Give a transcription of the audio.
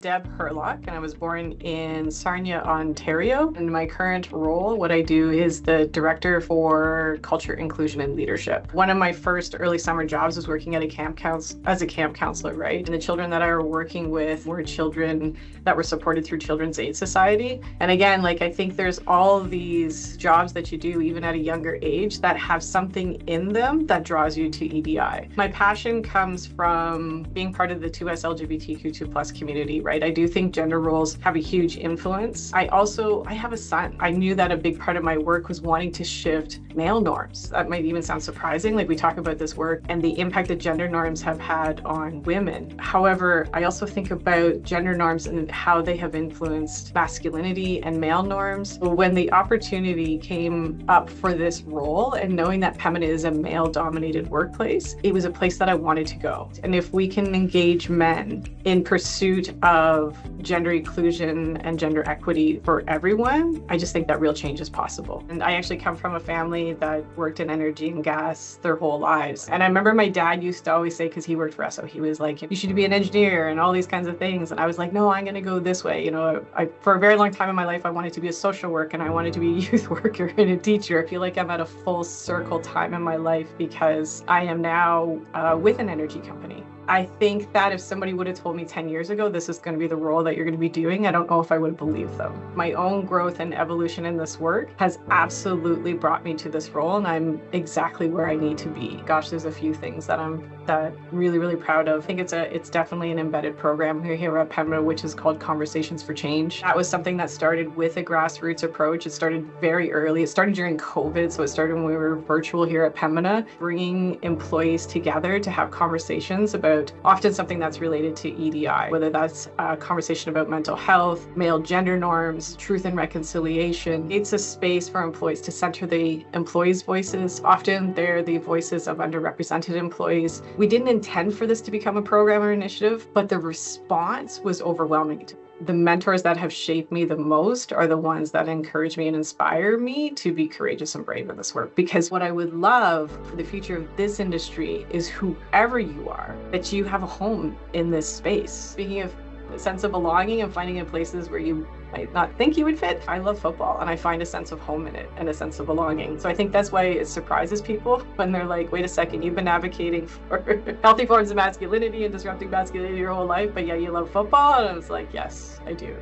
Debb Hurlock, and I was born in Sarnia, Ontario. In my current role, what I do is the Director for Culture, Inclusion, and Leadership. One of my first early summer jobs was working at as a camp counselor, right? And the children that I were working with were children that were supported through Children's Aid Society. And again, I think there's all these jobs that you do, even at a younger age, that have something in them that draws you to EDI. My passion comes from being part of the 2S LGBTQ2+ community, right? I do think gender roles have a huge influence. I have a son. I knew that a big part of my work was wanting to shift male norms. That might even sound surprising, we talk about this work and the impact that gender norms have had on women. However, I also think about gender norms and how they have influenced masculinity and male norms. When the opportunity came up for this role and knowing that Pembina is a male-dominated workplace, it was a place that I wanted to go. And if we can engage men in pursuit of gender inclusion and gender equity for everyone, I just think that real change is possible. And I actually come from a family that worked in energy and gas their whole lives. And I remember my dad used to always say, because he worked for Esso, he was like, you should be an engineer and all these kinds of things. And I was like, no, I'm going to go this way. For a very long time in my life, I wanted to be a social worker and I wanted to be a youth worker and a teacher. I feel like I'm at a full circle time in my life because I am now with an energy company. I think that if somebody would have told me 10 years ago, this is going to be the role that you're going to be doing, I don't know if I would believe them. My own growth and evolution in this work has absolutely brought me to this role, and I'm exactly where I need to be. Gosh, there's a few things that I'm really, really proud of. I think it's definitely an embedded program here at Pembina, which is called Conversations for Change. That was something that started with a grassroots approach. It started very early. It started during COVID, so it started when we were virtual here at Pembina, bringing employees together to have conversations about often something that's related to EDI, whether that's a conversation about mental health, male gender norms, truth and reconciliation. It's a space for employees to center the employees' voices. Often they're the voices of underrepresented employees. We didn't intend for this to become a program or initiative, but the response was overwhelming. The mentors that have shaped me the most are the ones that encourage me and inspire me to be courageous and brave in this work. Because what I would love for the future of this industry is whoever you are, that you have a home in this space. Speaking of a sense of belonging and finding in places where you might not think you would fit, I love football and I find a sense of home in it and a sense of belonging. So I think that's why it surprises people when they're like, wait a second, you've been advocating for healthy forms of masculinity and disrupting masculinity your whole life, but yeah, you love football? And I was like, yes, I do.